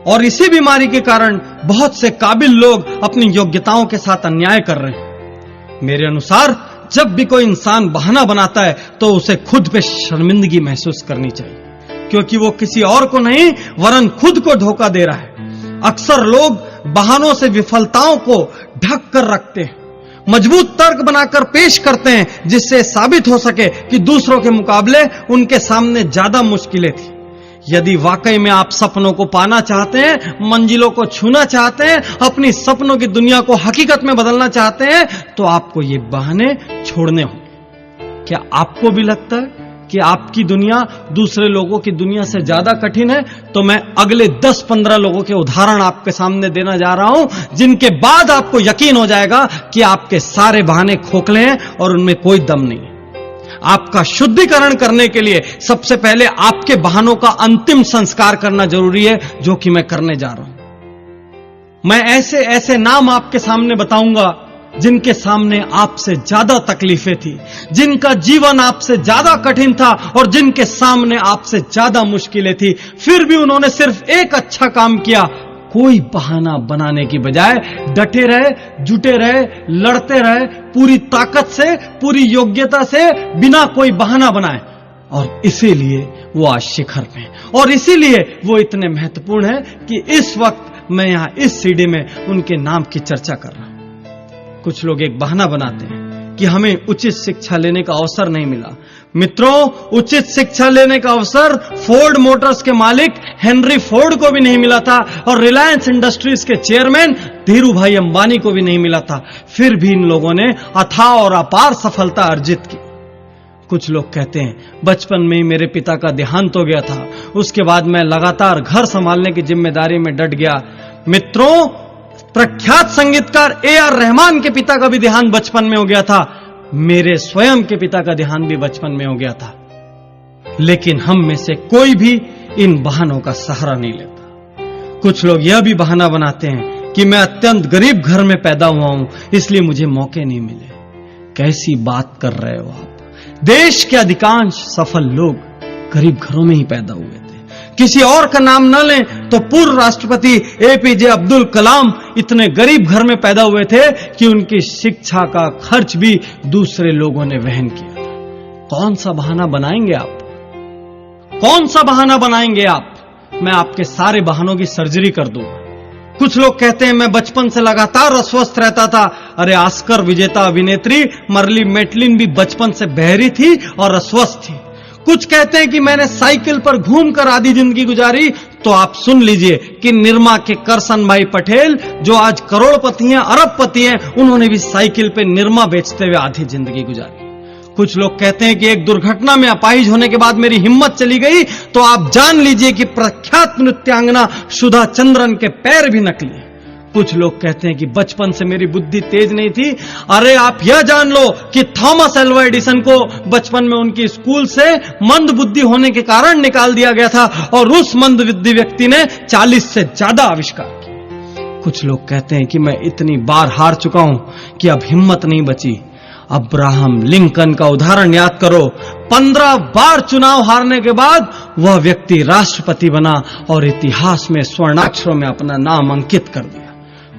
और इसी बीमारी के कारण बहुत से काबिल लोग अपनी योग्यताओं के साथ अन्याय कर रहे हैं। मेरे अनुसार जब भी कोई इंसान बहाना बनाता है तो उसे खुद पे शर्मिंदगी महसूस करनी चाहिए, क्योंकि वो किसी और को नहीं वरन खुद को धोखा दे रहा है। अक्सर लोग बहानों से विफलताओं को ढक कर रखते हैं, मजबूत तर्क बनाकर पेश करते हैं, जिससे साबित हो सके कि दूसरों के मुकाबले उनके सामने ज्यादा मुश्किलें थी। यदि वाकई में आप सपनों को पाना चाहते हैं, मंजिलों को छूना चाहते हैं, अपनी सपनों की दुनिया को हकीकत में बदलना चाहते हैं, तो आपको ये बहाने छोड़ने होंगे। क्या आपको भी लगता है कि आपकी दुनिया दूसरे लोगों की दुनिया से ज्यादा कठिन है? तो मैं अगले 10-15 लोगों के उदाहरण आपके सामने देना जा रहा हूं, जिनके बाद आपको यकीन हो जाएगा कि आपके सारे बहाने खोखले हैं और उनमें कोई दम नहीं है। आपका शुद्धिकरण करने के लिए सबसे पहले आपके बहानों का अंतिम संस्कार करना जरूरी है, जो कि मैं करने जा रहा हूं। मैं ऐसे ऐसे नाम आपके सामने बताऊंगा जिनके सामने आपसे ज्यादा तकलीफें थी, जिनका जीवन आपसे ज्यादा कठिन था और जिनके सामने आपसे ज्यादा मुश्किलें थी, फिर भी उन्होंने सिर्फ एक अच्छा काम किया। कोई बहाना बनाने की बजाय डटे रहे, जुटे रहे, लड़ते रहे, पूरी ताकत से, पूरी योग्यता से, बिना कोई बहाना बनाए, और इसीलिए वो आज शिखर में, और इसीलिए वो इतने महत्वपूर्ण है कि इस वक्त मैं यहां इस सीडी में उनके नाम की चर्चा कर रहा हूं। कुछ लोग एक बहाना बनाते हैं कि हमें उचित शिक्षा लेने का अवसर नहीं मिला। मित्रों, उचित शिक्षा लेने का अवसर फोर्ड मोटर्स के मालिक हेनरी फोर्ड को भी नहीं मिला था, और रिलायंस इंडस्ट्रीज के चेयरमैन धीरू भाई अंबानी को भी नहीं मिला था। फिर भी इन लोगों ने अथाह और अपार सफलता अर्जित की। कुछ लोग कहते हैं बचपन में ही मेरे पिता का देहांत हो गया था, उसके बाद मैं लगातार घर संभालने की जिम्मेदारी में डट गया। मित्रों, प्रख्यात संगीतकार AR रहमान के पिता का भी देहांत बचपन में हो गया था। मेरे स्वयं के पिता का देहांत भी बचपन में हो गया था। लेकिन हम में से कोई भी इन बहानों का सहारा नहीं लेता। कुछ लोग यह भी बहाना बनाते हैं कि मैं अत्यंत गरीब घर में पैदा हुआ हूं, इसलिए मुझे मौके नहीं मिले। कैसी बात कर रहे हो आप? देश के अधिकांश सफल लोग गरीब घरों में ही पैदा हुए थे। किसी और का नाम न लें तो पूर्व राष्ट्रपति एपीजे अब्दुल कलाम इतने गरीब घर में पैदा हुए थे कि उनकी शिक्षा का खर्च भी दूसरे लोगों ने वहन किया था। कौन सा बहाना बनाएंगे आप? कौन सा बहाना बनाएंगे आप? मैं आपके सारे बहानों की सर्जरी कर दूंगा। कुछ लोग कहते हैं मैं बचपन से लगातार अस्वस्थ रहता था। अरे ऑस्कर विजेता अभिनेत्री मर्ली मेटलिन भी बचपन से बहरी थी और अस्वस्थ थी। कुछ कहते हैं कि मैंने साइकिल पर घूमकर आधी जिंदगी गुजारी। तो आप सुन लीजिए कि निरमा के करसन भाई पटेल जो आज करोड़पति हैं, अरबपति हैं, उन्होंने भी साइकिल पे निरमा बेचते हुए आधी जिंदगी गुजारी। कुछ लोग कहते हैं कि एक दुर्घटना में अपाहिज होने के बाद मेरी हिम्मत चली गई। तो आप जान लीजिए कि प्रख्यात नृत्यांगना सुधा चंद्रन के पैर भी नकली हैं। कुछ लोग कहते हैं कि बचपन से मेरी बुद्धि तेज नहीं थी। अरे आप यह जान लो कि थॉमस एल्वा एडिसन को बचपन में उनकी स्कूल से मंद बुद्धि होने के कारण निकाल दिया गया था और उस मंद बुद्धि व्यक्ति ने 40 से ज्यादा आविष्कार किए। कुछ लोग कहते हैं कि मैं इतनी बार हार चुका हूं कि अब हिम्मत नहीं बची। अब्राहम लिंकन का उदाहरण याद करो। 15 बार चुनाव हारने के बाद वह व्यक्ति राष्ट्रपति बना और इतिहास में स्वर्णाक्षरों में अपना नाम अंकित कर दिया।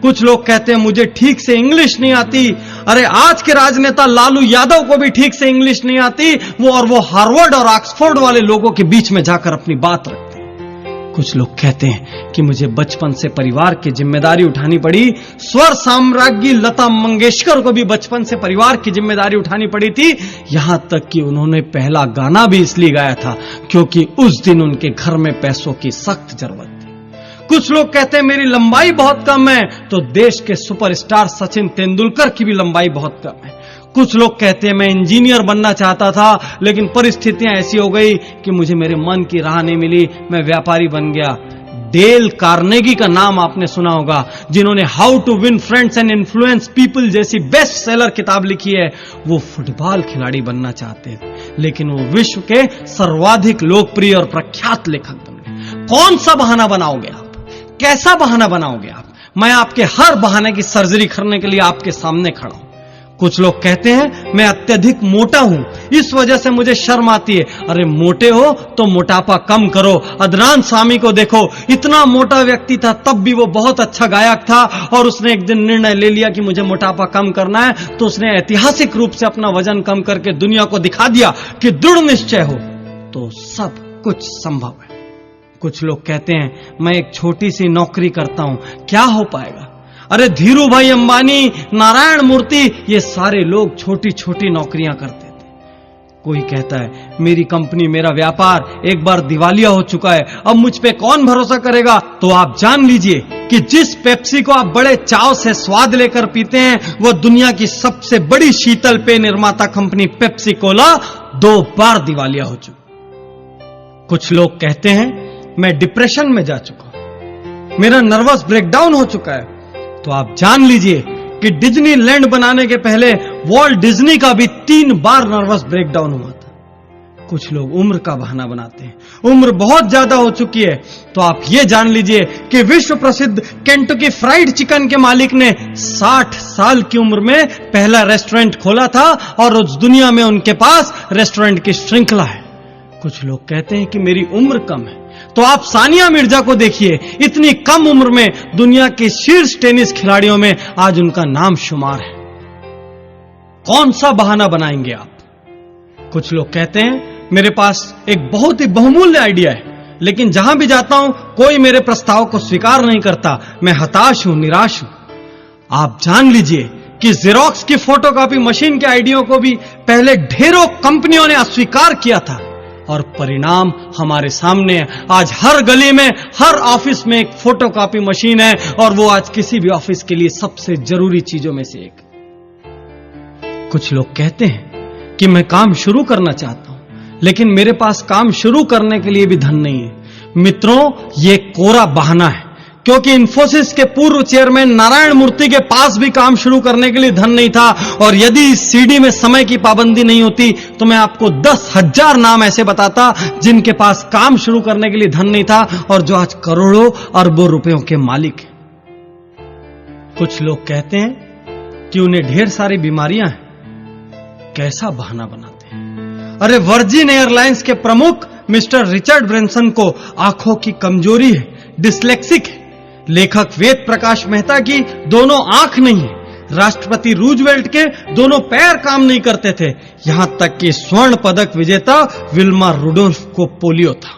कुछ लोग कहते हैं मुझे ठीक से इंग्लिश नहीं आती। अरे आज के राजनेता लालू यादव को भी ठीक से इंग्लिश नहीं आती। वो हार्वर्ड और ऑक्सफोर्ड वाले लोगों के बीच में जाकर अपनी बात रखते हैं। कुछ लोग कहते हैं कि मुझे बचपन से परिवार की जिम्मेदारी उठानी पड़ी। स्वर साम्राज्ञी लता मंगेशकर को भी बचपन से परिवार की जिम्मेदारी उठानी पड़ी थी। यहां तक कि उन्होंने पहला गाना भी इसलिए गाया था क्योंकि उस दिन उनके घर में पैसों की सख्त जरूरत थी। कुछ लोग कहते हैं मेरी लंबाई बहुत कम है, तो देश के सुपरस्टार सचिन तेंदुलकर की भी लंबाई बहुत कम है। कुछ लोग कहते हैं मैं इंजीनियर बनना चाहता था लेकिन परिस्थितियां ऐसी हो गई कि मुझे मेरे मन की राह नहीं मिली, मैं व्यापारी बन गया। डेल कार्नेगी का नाम आपने सुना होगा, जिन्होंने how to win friends and influence people जैसी बेस्ट सेलर किताब लिखी है। वो फुटबॉल खिलाड़ी बनना चाहते थे लेकिन वो विश्व के सर्वाधिक लोकप्रिय और प्रख्यात लेखक बन गए। कौन सा बहाना बनाओगे आप? कैसा बहाना बनाओगे आप? मैं आपके हर बहाने की सर्जरी करने के लिए आपके सामने खड़ा हूं। कुछ लोग कहते हैं मैं अत्यधिक मोटा हूं, इस वजह से मुझे शर्म आती है। अरे मोटे हो तो मोटापा कम करो। अदनान सामी को देखो, इतना मोटा व्यक्ति था तब भी वो बहुत अच्छा गायक था और उसने एक दिन निर्णय ले लिया कि मुझे मोटापा कम करना है। तो उसने ऐतिहासिक रूप से अपना वजन कम करके दुनिया को दिखा दिया कि दृढ़ निश्चय हो तो सब कुछ संभव है। कुछ लोग कहते हैं मैं एक छोटी सी नौकरी करता हूं, क्या हो पाएगा? अरे धीरू भाई अंबानी, नारायण मूर्ति, ये सारे लोग छोटी छोटी नौकरियां करते थे। कोई कहता है मेरी कंपनी, मेरा व्यापार एक बार दिवालिया हो चुका है, अब मुझ पे कौन भरोसा करेगा? तो आप जान लीजिए कि जिस पेप्सी को आप बड़े चाव से स्वाद लेकर पीते हैं वह दुनिया की सबसे बड़ी शीतल पेय निर्माता कंपनी पेप्सी कोला 2 बार दिवालिया हो चुकी। कुछ लोग कहते हैं मैं डिप्रेशन में जा चुका हूं, मेरा नर्वस ब्रेकडाउन हो चुका है। तो आप जान लीजिए कि डिज्नीलैंड बनाने के पहले वॉल्ट डिज्नी का भी 3 बार नर्वस ब्रेकडाउन हुआ था। कुछ लोग उम्र का बहाना बनाते हैं, उम्र बहुत ज्यादा हो चुकी है। तो आप ये जान लीजिए कि विश्व प्रसिद्ध केंटकी फ्राइड चिकन के मालिक ने 60 साल की उम्र में पहला रेस्टोरेंट खोला था और उस दुनिया में उनके पास रेस्टोरेंट की श्रृंखला है। कुछ लोग कहते हैं कि मेरी उम्र कम है, तो आप सानिया मिर्जा को देखिए, इतनी कम उम्र में दुनिया के शीर्ष टेनिस खिलाड़ियों में आज उनका नाम शुमार है। कौन सा बहाना बनाएंगे आप? कुछ लोग कहते हैं मेरे पास एक बहुत ही बहुमूल्य आइडिया है लेकिन जहां भी जाता हूं कोई मेरे प्रस्ताव को स्वीकार नहीं करता, मैं हताश हूं, निराश हूं। आप जान लीजिए कि जेरोक्स की फोटोकॉपी मशीन के आइडिया को भी पहले ढेरों कंपनियों ने अस्वीकार किया था और परिणाम हमारे सामने है। आज हर गली में, हर ऑफिस में एक फोटोकॉपी मशीन है और वो आज किसी भी ऑफिस के लिए सबसे जरूरी चीजों में से एक। कुछ लोग कहते हैं कि मैं काम शुरू करना चाहता हूं लेकिन मेरे पास काम शुरू करने के लिए भी धन नहीं है। मित्रों, ये कोरा बहाना है क्योंकि इन्फोसिस के पूर्व चेयरमैन नारायण मूर्ति के पास भी काम शुरू करने के लिए धन नहीं था। और यदि इस सीडी में समय की पाबंदी नहीं होती तो मैं आपको 10,000 नाम ऐसे बताता जिनके पास काम शुरू करने के लिए धन नहीं था और जो आज करोड़ों अरबों रुपयों के मालिक हैं। कुछ लोग कहते हैं कि उन्हें ढेर सारी बीमारियां हैं, कैसा बहाना बनाते हैं। अरे वर्जिन एयरलाइंस के प्रमुख मिस्टर रिचर्ड ब्रैनसन को आंखों की कमजोरी है, डिस्लेक्सिक है। लेखक वेद प्रकाश मेहता की दोनों आंख नहीं है। राष्ट्रपति रूजवेल्ट के दोनों पैर काम नहीं करते थे। यहां तक कि स्वर्ण पदक विजेता विल्मा रुडोल्फ को पोलियो था।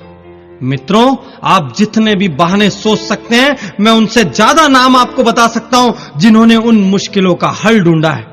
मित्रों, आप जितने भी बहाने सोच सकते हैं, मैं उनसे ज्यादा नाम आपको बता सकता हूं जिन्होंने उन मुश्किलों का हल ढूंढा है।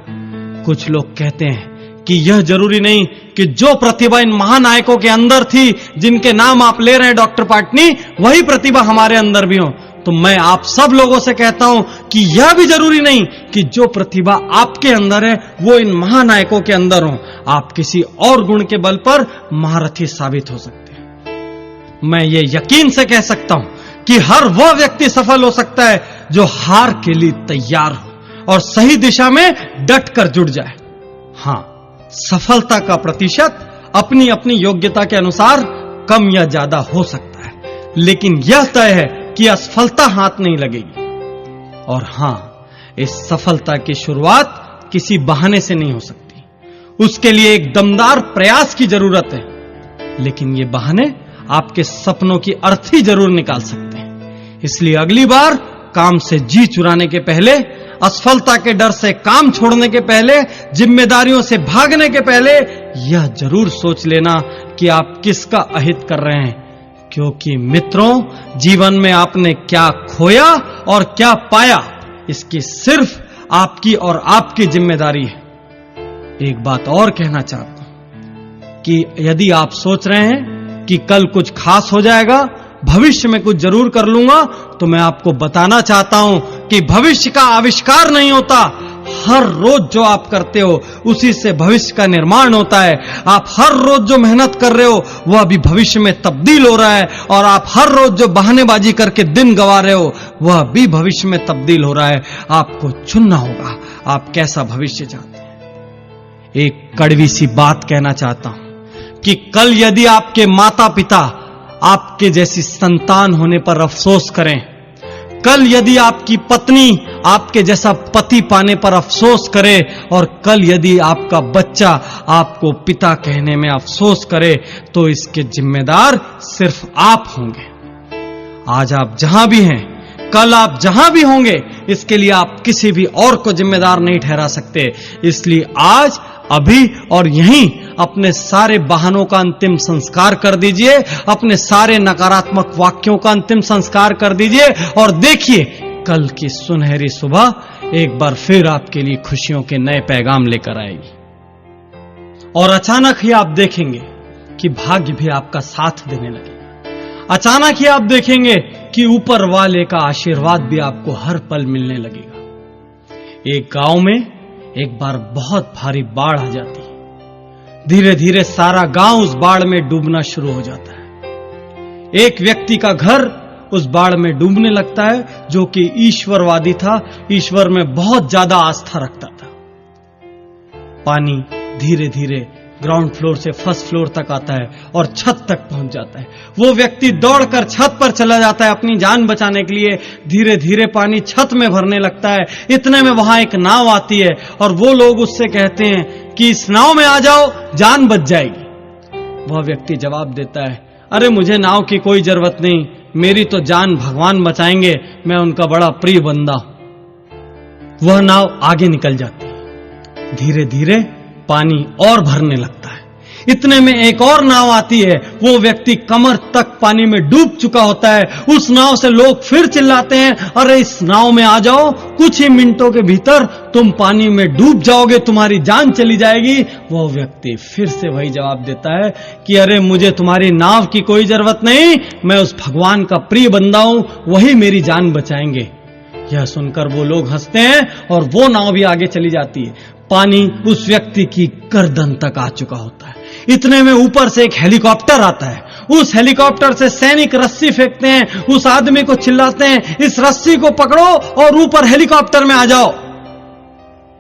कुछ लोग कहते हैं कि यह जरूरी नहीं कि जो प्रतिभा इन महानायकों के अंदर थी, जिनके नाम आप ले रहे हैं डॉक्टर पाटनी, वही प्रतिभा हमारे अंदर भी हो। तो मैं आप सब लोगों से कहता हूं कि यह भी जरूरी नहीं कि जो प्रतिभा आपके अंदर है वो इन महानायकों के अंदर हो। आप किसी और गुण के बल पर महारथी साबित हो सकते हैं। मैं ये यकीन से कह सकता हूं कि हर वह व्यक्ति सफल हो सकता है जो हार के लिए तैयार हो और सही दिशा में डट कर जुट जाए। हां, सफलता का प्रतिशत अपनी अपनी योग्यता के अनुसार कम या ज्यादा हो सकता है, लेकिन यह तय है कि असफलता हाथ नहीं लगेगी। और हां, इस सफलता की शुरुआत किसी बहाने से नहीं हो सकती। उसके लिए एक दमदार प्रयास की जरूरत है, लेकिन ये बहाने आपके सपनों की अर्थी जरूर निकाल सकते हैं। इसलिए अगली बार काम से जी चुराने के पहले, असफलता के डर से काम छोड़ने के पहले, जिम्मेदारियों से भागने के पहले यह जरूर सोच लेना कि आप किसका अहित कर रहे हैं। क्योंकि मित्रों, जीवन में आपने क्या खोया और क्या पाया, इसकी सिर्फ आपकी और आपकी जिम्मेदारी है। एक बात और कहना चाहता हूं कि यदि आप सोच रहे हैं कि कल कुछ खास हो जाएगा, भविष्य में कुछ जरूर कर लूंगा, तो मैं आपको बताना चाहता हूं कि भविष्य का आविष्कार नहीं होता। हर रोज जो आप करते हो उसी से भविष्य का निर्माण होता है। आप हर रोज जो मेहनत कर रहे हो वह अभी भविष्य में तब्दील हो रहा है, और आप हर रोज जो बहानेबाजी करके दिन गंवा रहे हो वह भी भविष्य में तब्दील हो रहा है। आपको चुनना होगा आप कैसा भविष्य चाहते हैं। एक कड़वी सी बात कहना चाहता हूं कि कल यदि आपके माता पिता आपके जैसी संतान होने पर अफसोस करें, कल यदि आपकी पत्नी आपके जैसा पति पाने पर अफसोस करे, और कल यदि आपका बच्चा आपको पिता कहने में अफसोस करे, तो इसके जिम्मेदार सिर्फ आप होंगे। आज आप जहां भी हैं, कल आप जहां भी होंगे, इसके लिए आप किसी भी और को जिम्मेदार नहीं ठहरा सकते। इसलिए आज, अभी और यहीं अपने सारे बहानों का अंतिम संस्कार कर दीजिए, अपने सारे नकारात्मक वाक्यों का अंतिम संस्कार कर दीजिए, और देखिए कल की सुनहरी सुबह एक बार फिर आपके लिए खुशियों के नए पैगाम लेकर आएगी। और अचानक ही आप देखेंगे कि भाग्य भी आपका साथ देने लगेगा। अचानक ही आप देखेंगे कि ऊपर वाले का आशीर्वाद भी आपको हर पल मिलने लगेगा। एक गांव में एक बार बहुत भारी बाढ़ आ जाती है। धीरे धीरे सारा गांव उस बाढ़ में डूबना शुरू हो जाता है। एक व्यक्ति का घर उस बाढ़ में डूबने लगता है, जो कि ईश्वरवादी था, ईश्वर में बहुत ज्यादा आस्था रखता था। पानी धीरे धीरे ग्राउंड फ्लोर से फर्स्ट फ्लोर तक आता है और छत तक पहुंच जाता है। वो व्यक्ति दौड़कर छत पर चला जाता है अपनी जान बचाने के लिए। धीरे धीरे पानी छत में भरने लगता है। इतने में वहां एक नाव आती है और वो लोग उससे कहते हैं कि इस नाव में आ जाओ, जान बच जाएगी। वह व्यक्ति जवाब देता है, अरे मुझे नाव की कोई जरूरत नहीं, मेरी तो जान भगवान बचाएंगे, मैं उनका बड़ा प्रिय बंदा हूं। वह नाव आगे निकल जाती है। धीरे धीरे पानी और भरने लगता है। इतने में एक और नाव आती है। वो व्यक्ति कमर तक पानी में डूब चुका होता है। उस नाव से लोग फिर चिल्लाते हैं, अरे इस नाव में आ जाओ, कुछ ही मिनटों के भीतर तुम पानी में डूब जाओगे, तुम्हारी जान चली जाएगी। वो व्यक्ति फिर से वही जवाब देता है कि अरे मुझे तुम्हारी नाव की कोई जरूरत नहीं, मैं उस भगवान का प्रिय बंदा हूं, वही मेरी जान बचाएंगे। यह सुनकर वो लोग हंसते हैं और वो नाव भी आगे चली जाती है। पानी उस व्यक्ति की गर्दन तक आ चुका होता है। इतने में ऊपर से एक हेलीकॉप्टर आता है। उस हेलीकॉप्टर से सैनिक रस्सी फेंकते हैं, उस आदमी को चिल्लाते हैं, इस रस्सी को पकड़ो और ऊपर हेलीकॉप्टर में आ जाओ।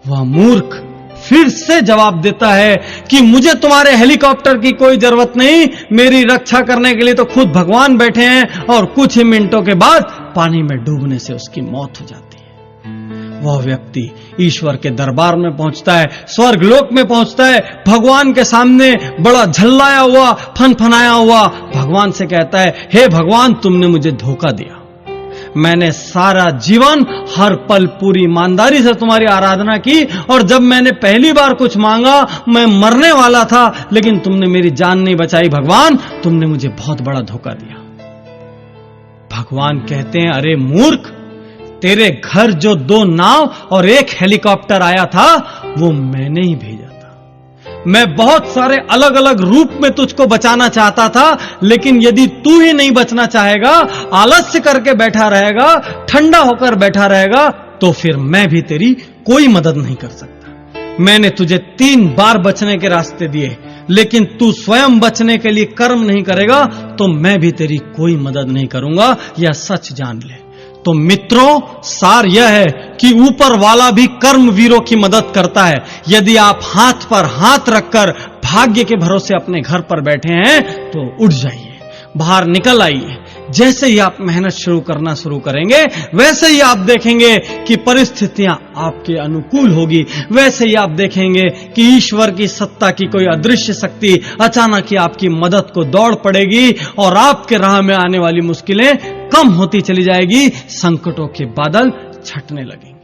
वह मूर्ख फिर से जवाब देता है कि मुझे तुम्हारे हेलीकॉप्टर की कोई जरूरत नहीं, मेरी रक्षा करने के लिए तो खुद भगवान बैठे हैं। और कुछ ही मिनटों के बाद पानी में डूबने से उसकी मौत हो जाती है। वह व्यक्ति ईश्वर के दरबार में पहुंचता है, स्वर्ग लोक में पहुंचता है, भगवान के सामने बड़ा झल्लाया हुआ, फनफनाया हुआ भगवान से कहता है, हे भगवान, तुमने मुझे धोखा दिया। मैंने सारा जीवन हर पल पूरी ईमानदारी से तुम्हारी आराधना की, और जब मैंने पहली बार कुछ मांगा मैं मरने वाला था, लेकिन तुमने मेरी जान नहीं बचाई। भगवान, तुमने मुझे बहुत बड़ा धोखा दिया। भगवान कहते हैं, अरे मूर्ख, तेरे घर जो 2 नाव और 1 हेलीकॉप्टर आया था वो मैंने ही भेजा था। मैं बहुत सारे अलग अलग रूप में तुझको बचाना चाहता था, लेकिन यदि तू ही नहीं बचना चाहेगा, आलस्य करके बैठा रहेगा, ठंडा होकर बैठा रहेगा, तो फिर मैं भी तेरी कोई मदद नहीं कर सकता। मैंने तुझे 3 बार बचने के रास्ते दिए, लेकिन तू स्वयं बचने के लिए कर्म नहीं करेगा तो मैं भी तेरी कोई मदद नहीं करूंगा, यह सच जान ले। तो मित्रों, सार यह है कि ऊपर वाला भी कर्म वीरों की मदद करता है। यदि आप हाथ पर हाथ रखकर भाग्य के भरोसे अपने घर पर बैठे हैं तो उठ जाइए, बाहर निकल आइए। जैसे ही आप मेहनत करना शुरू करेंगे, वैसे ही आप देखेंगे कि परिस्थितियां आपके अनुकूल होगी। वैसे ही आप देखेंगे कि ईश्वर की सत्ता की कोई अदृश्य शक्ति अचानक ही आपकी मदद को दौड़ पड़ेगी और आपके राह में आने वाली मुश्किलें कम होती चली जाएगी, संकटों के बादल छटने लगेंगे।